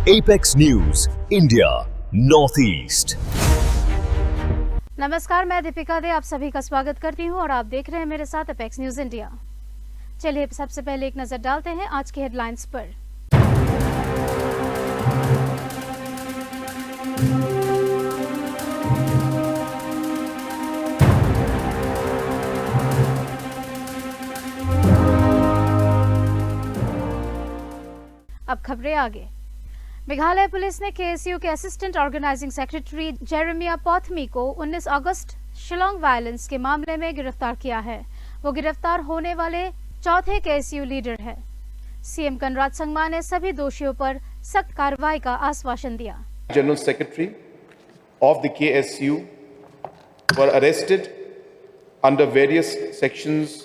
Apex news India north east. नमस्कार, मैं दीपिका दे आप सभी का स्वागत करती हूं और आप देख रहे हैं मेरे साथ एपेक्स न्यूज इंडिया। चलिए सबसे पहले एक नजर डालते हैं आज की हेडलाइंस पर। अब खबरें आगे। मेघालय पुलिस ने केएसयू के असिस्टेंट ऑर्गेनाइजिंग सेक्रेटरी जेरेमिया पॉथमी को 19 अगस्त शिलोंग वायलेंस के मामले में गिरफ्तार किया है। वो गिरफ्तार होने वाले चौथे केएसयू लीडर है। सीएम कनराड संगमा ने सभी दोषियों पर सख्त कार्रवाई का आश्वासन दिया। General Secretary of the KSU were arrested under various sections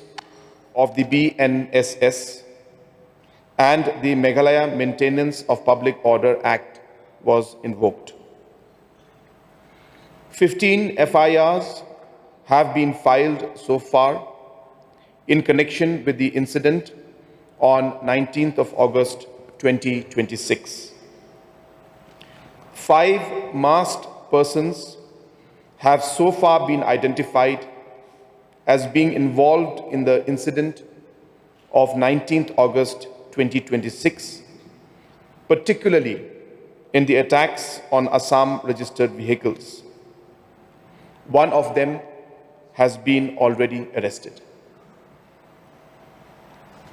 of the BNSS and the Meghalaya Maintenance of Public Order Act was invoked. 15 FIRs have been filed so far in connection with the incident on 19th of August 2026. 5 masked persons have so far been identified as being involved in the incident of 19th August 2026, particularly in the attacks on Assam registered vehicles. One of them has been already arrested.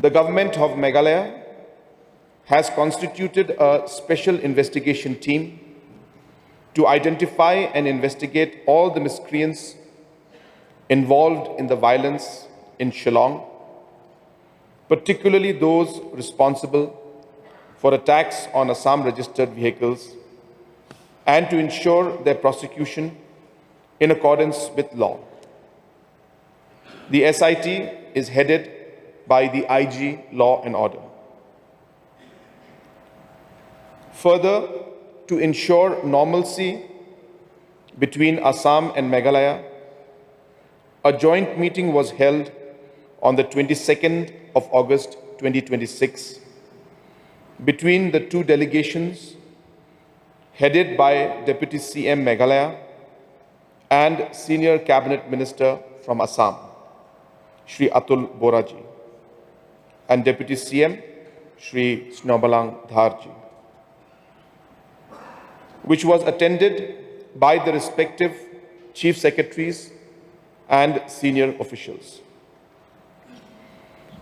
The government of Meghalaya has constituted a special investigation team to identify and investigate all the miscreants involved in the violence in Shillong, particularly those responsible for attacks on Assam registered vehicles, and to ensure their prosecution in accordance with law. The SIT is headed by the IG Law and Order. Further, to ensure normalcy between Assam and Meghalaya, a joint meeting was held on the 22nd of August 2026 between the two delegations headed by Deputy CM Meghalaya and Senior Cabinet Minister from Assam, Shri Atul Boraji, and Deputy CM, Shri Snobalang Dharji, which was attended by the respective Chief Secretaries and senior officials.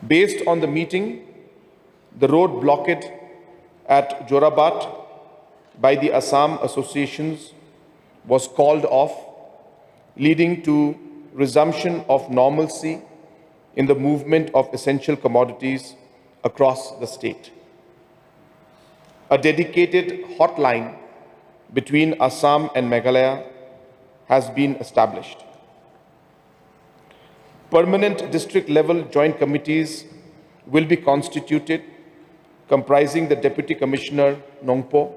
Based on the meeting, the road blockade at Jorabat by the Assam associations was called off, leading to resumption of normalcy in the movement of essential commodities across the state. A dedicated hotline between Assam and Meghalaya has been established. Permanent district level joint committees will be constituted comprising the Deputy Commissioner Nongpo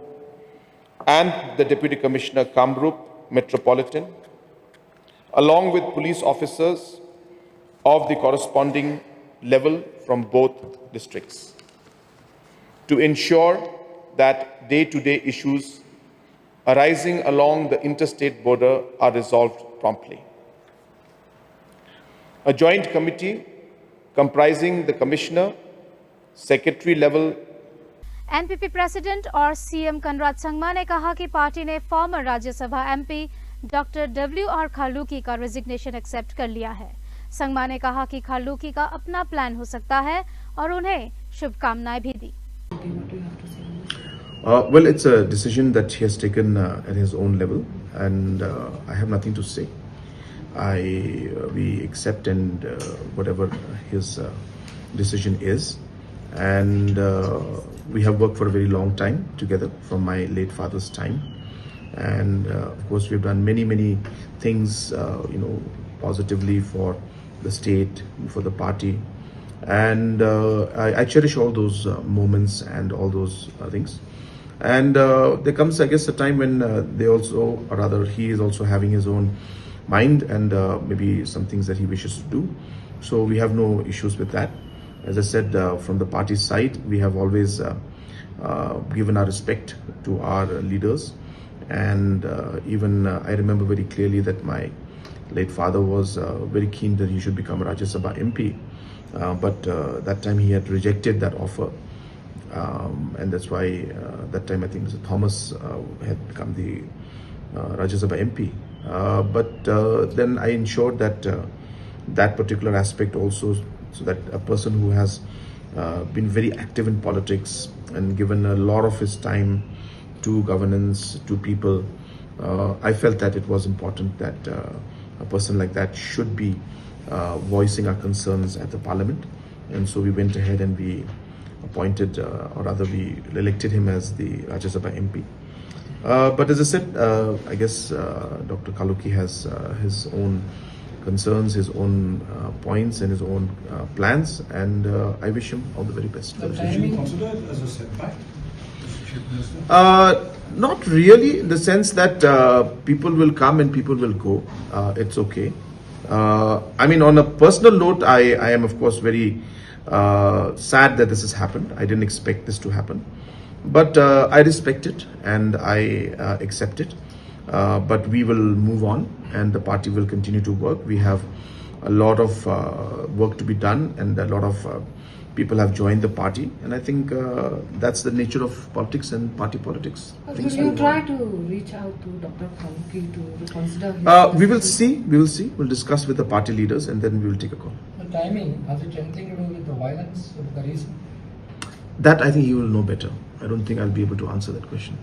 and the Deputy Commissioner Kamrup Metropolitan, along with police officers of the corresponding level from both districts, to ensure that day-to-day issues arising along the interstate border are resolved promptly. A joint committee comprising the Commissioner, Secretary level। NPP president और CM Conrad Sangma ने कहा कि party ने farmer Rajya Sabha MP doctor WR खालूकी का resignation accept कर लिया है। संगमा ने कहा कि खालूकी का अपना प्लान हो सकता है और उन्हें शुभकामनाएं भी दी। Well, it's a decision that he has taken at his own level, and I have nothing to say. We accept and whatever his decision is, and we have worked for a very long time together from my late father's time, and of course we've done many things positively for the state, for the party, and I cherish all those moments and all those things. And there comes, I guess, a time when they also, or rather he is also having his own mind and maybe some things that he wishes to do. So we have no issues with that. As I said, from the party side, we have always given our respect to our leaders. And even I remember very clearly that my late father was very keen that he should become Rajya Sabha MP. But that time he had rejected that offer. And that's why that time I think Mr. Thomas had become the Rajya Sabha MP. But then I ensured that that particular aspect also, so that a person who has been very active in politics and given a lot of his time to governance, to people, I felt that it was important that a person like that should be voicing our concerns at the parliament. And so we went ahead and we appointed, or rather we elected him as the Rajya Sabha MP. But as I said, I guess Dr. Kaluki has his own concerns, his own points and his own plans, and I wish him all the very best. For the future. Considered as a setback? Not really, in the sense that people will come and people will go. It's okay. I mean, on a personal note, I am of course very sad that this has happened. I didn't expect this to happen. But I respect it and I accept it. But we will move on and the party will continue to work. We have a lot of work to be done and a lot of people have joined the party. And I think that's the nature of politics and party politics. Will you try to reach out to Dr. Kaluki to reconsider his We will see. We will see. We'll discuss with the party leaders and then we will take a call. The timing, has it anything to do with the violence, the reason? That I think he will know better. I don't think I'll be able to answer that question.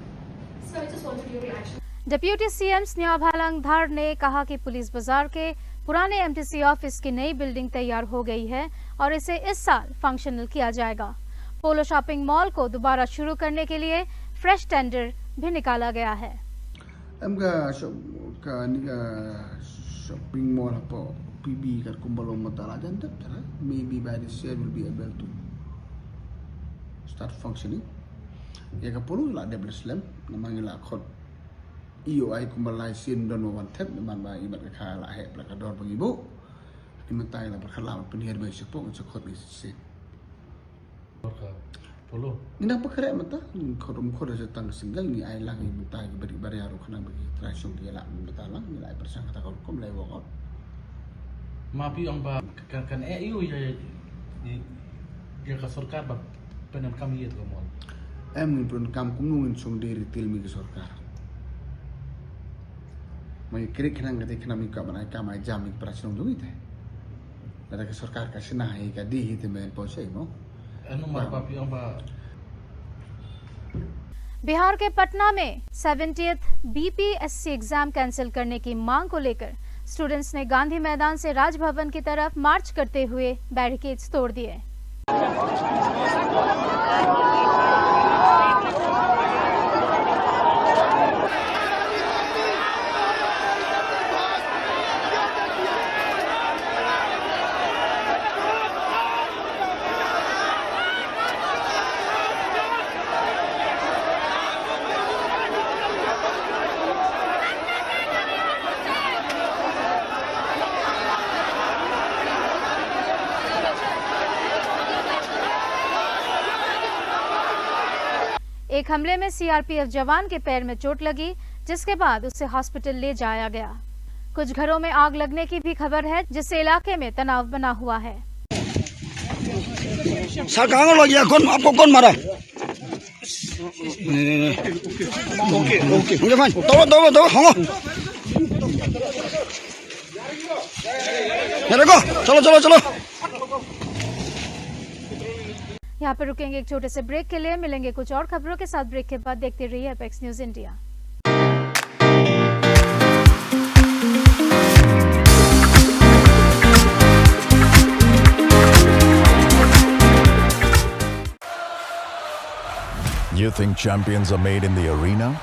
So I just wanted your reaction. Deputy CM Sniawbhalang Dhar ने कहा कि police बाजार के पुराने MTC office की नई building तैयार हो गई है और इसे इस साल फंक्शनल किया जाएगा। पोलो शॉपिंग मॉल को दोबारा शुरू करने के लिए फ्रेश टेंडर भी निकाला गया है। shopping mall apa PB kat Kumbalo Matala Jantan, maybe by this year will be able to start functioning. Ya kapulu lah dia berslam, namanya lah khot IOI Kumbalai Sin Dono One Tap, naman ba ibat ka lah hep lah kador pengibu, dimentai lah berkhalau penihir by sepok untuk khot is sin. Polo. Ina pakare mata, khorum khot sa tang single ni ai lang imentai beri bariaru kana bagi trasung dia lah betalang ni lai persang kata kom lai walk out. Mapi ang ba kan EU ya ka sarkar ba penan kami yet ko mo. Em pun kam kumungin sung di retail mi sarkar. Mai krik nang kati kana mi ka banai ka mai jam mi prasung du ite. Lada ka sarkar ka sinahi ka di hite men posai mo. Ano mapi ang ba Bihar के पटना में 70th BPSC exam cancel करने की मांग को लेकर students ने गांधी मैदान से राजभवन की तरफ मार्च करते हुए बैरिकेड्स तोड़ दिए। एक हमले में सीआरपीएफ जवान के पैर में चोट लगी, जिसके बाद उसे हॉस्पिटल ले जाया गया। कुछ घरों में आग लगने की भी खबर है, जिससे इलाके में तनाव बना हुआ है। सर कहाँ लग गया? कौन आपको कौन मारा? ओके ओके मुझे भाई दो हाँ देखो चलो यहाँ पर रुकेंगे एक छोटे से ब्रेक के लिए, मिलेंगे कुछ और खबरों के साथ। ब्रेक के बाद देखते रहिए apex news India. You think champions are made in the arena?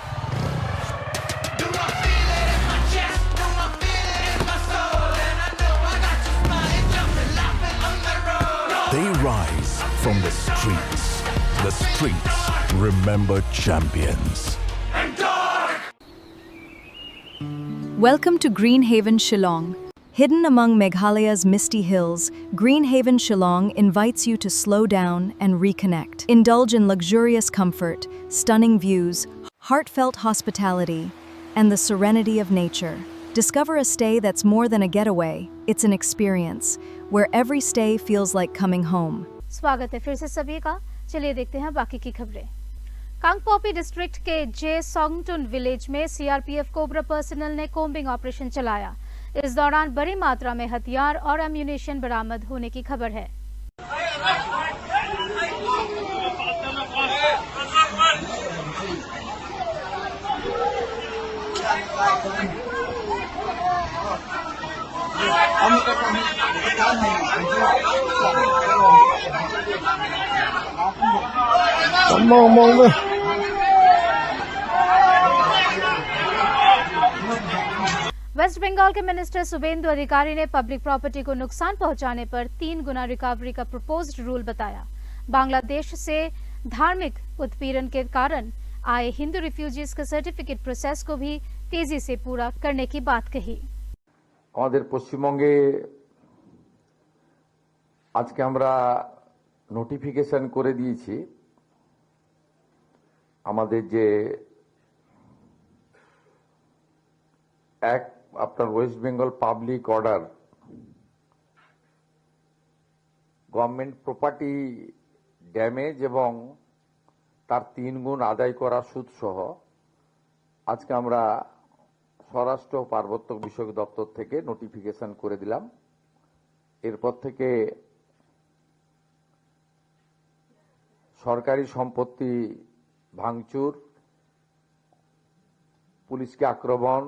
They rise from the streets. The streets remember champions. Welcome to Green Haven, Shillong. Hidden among Meghalaya's misty hills, Greenhaven Shillong invites you to slow down and reconnect. Indulge in luxurious comfort, stunning views, heartfelt hospitality, and the serenity of nature. Discover a stay that's more than a getaway, it's an experience, where every stay feels like coming home. स्वागत है फिर से सभी का। चलिए देखते हैं बाकी की खबरें। कांगपोपी डिस्ट्रिक्ट के जे सोंगटुन विलेज में सीआरपीएफ कोबरा पर्सनल ने कोम्बिंग ऑपरेशन चलाया। इस दौरान बड़ी मात्रा में हथियार और एम्यूनेशन बरामद होने की खबर है। वेस्ट बंगाल के मिनिस्टर शुभेंदु अधिकारी ने पब्लिक प्रॉपर्टी को नुकसान पहुंचाने पर 3 गुना रिकवरी का प्रपोज्ड रूल बताया। बांग्लादेश से धार्मिक उत्पीड़न के कारण आए हिंदू रिफ्यूजीज के सर्टिफिकेट प्रोसेस को भी तेजी से पूरा करने की बात कही। আমাদের পশ্চিমবঙ্গে আজকে আমরা নোটিফিকেশন করে দিয়েছি আমাদের যে এক আপনার West Bengal public order government property damage এবং তার 3 গুণ আদায় করা সুদ সহ আজকে আমরা স্বরাষ্ট্র ও পার্বত্য বিষয়ক দপ্তর থেকে নোটিফিকেশন করে দিলাম। এরপর থেকে সরকারি সম্পত্তি ভাঙচুর, পুলিশকে আক্রমণ,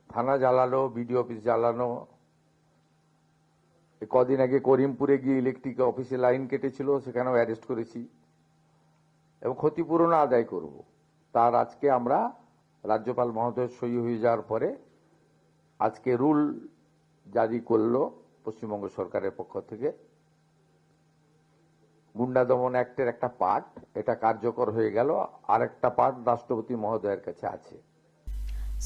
থানা জ্বালানো, বিডিও অফিস জ্বালানো, কদিন আগে করিমপুরে গিয়ে ইলেকট্রিক অফিসে লাইন কেটেছিল, সেখানেও অ্যারেস্ট করেছি এবং ক্ষতিপূরণ আদায় করব। তার আজকে আমরা রাজ্যপাল মহোদয় সই হয়ে যাওয়ার পরে আজকে রুল জারি করলো পশ্চিমবঙ্গ সরকারের পক্ষ থেকে। গুন্ডা দমন অ্যাক্টের একটা পার্ট এটা কার্যকর হয়ে গেল, আর একটা পার্ট রাষ্ট্রপতি মহোদয়ের কাছে আছে।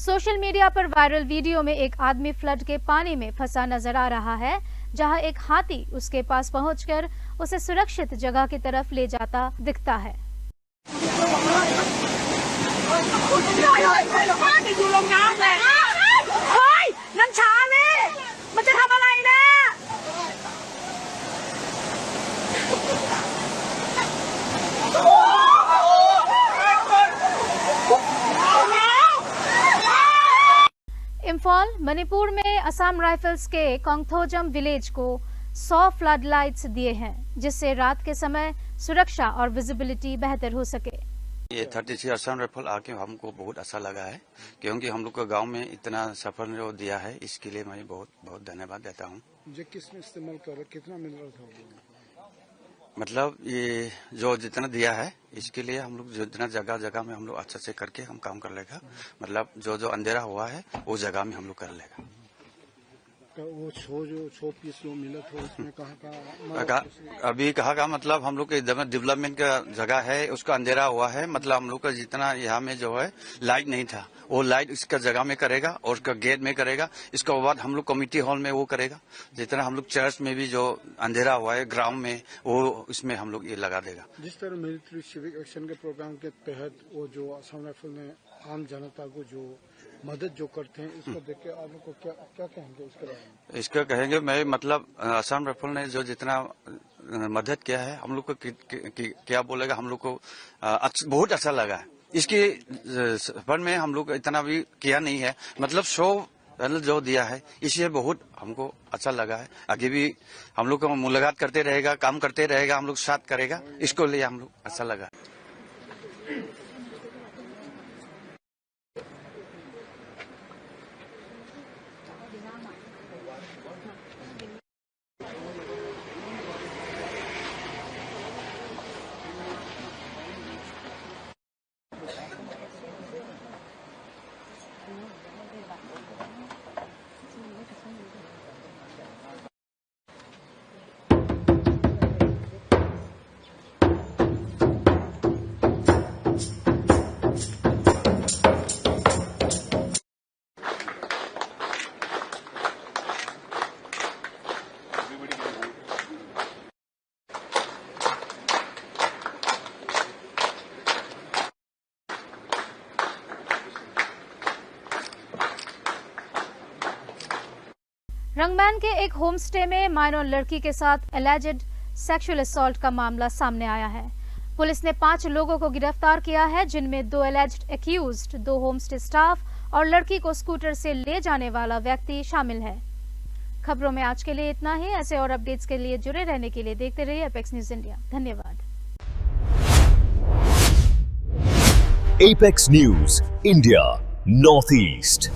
सोशल मीडिया पर वायरल वीडियो में एक आदमी फ्लड के पानी में फंसा नजर आ रहा है, जहां एक हाथी उसके पास पहुंचकर उसे सुरक्षित जगह की तरफ ले जाता दिखता है। इम्फाल मणिपुर में असम राइफल्स के कोंगथोजम विलेज को 100 फ्लड लाइट्स दिए हैं, जिससे रात के समय सुरक्षा और विजिबिलिटी बेहतर हो सके। ये 36 असम राइफल आके हमको बहुत अच्छा लगा है, क्योंकि हम लोग को गांव में इतना सफर दिया है, इसके लिए मैं बहुत बहुत धन्यवाद देता हूँ। ये किस में इस्तेमाल कर रहे, कितना मिल रहा था? मतलब ये जो जितना दिया है इसके लिए हम लोग जितना जगह जगह में हम लोग अच्छा से करके हम काम कर लेगा। मतलब जो जो अंधेरा हुआ है वो जगह में हम लोग कर लेगा। वो 100 पीस जो मिला था उसमें कहाँ अभी कहाँ का मतलब हम लोग के डेवलपमेंट का जगह है, उसका अंधेरा हुआ है। मतलब हम लोग का जितना यहाँ में जो है लाइट नहीं था, वो लाइट इसका जगह में करेगा और उसका गेट में करेगा। इसके बाद हम लोग कम्युनिटी हॉल में वो करेगा। जितना हम लोग चर्च में भी जो अंधेरा हुआ है ग्राउंड में, वो इसमें हम लोग ये लगा देगा। जिस तरह मिलिट्री सिविक एक्शन के प्रोग्राम के तहत वो जो असम राइफल ने आम जनता को जो मदद जो करते हैं, इसको देख के आप लोग को क्या कहेंगे इसके बारे में? इसका कहेंगे मैं मतलब असम राइफल ने जो जितना मदद किया है हम लोग को क्या बोलेगा, हम लोग को बहुत अच्छा लगा है। इसके सफर में हम लोग इतना भी किया नहीं है, मतलब 100 जो दिया है इससे बहुत हमको अच्छा लगा है। आगे भी हम लोग को मुलाकात करते रहेगा, काम करते रहेगा, हम लोग साथ करेगा, इसको लिए हम लोग अच्छा लगा। रंगमैन के एक होमस्टे में माइनर लड़की के साथ एलिजेड सेक्सुअल असॉल्ट का मामला सामने आया है। पुलिस ने 5 लोगों को गिरफ्तार किया है, जिनमें 2 एलिजेड एक्यूज्ड, 2 होमस्टे स्टाफ और लड़की को स्कूटर से ले जाने वाला व्यक्ति शामिल है। खबरों में आज के लिए इतना ही। ऐसे और अपडेट्स के लिए जुड़े रहने के लिए देखते रहिए एपेक्स न्यूज इंडिया। धन्यवाद। Apex News India Northeast।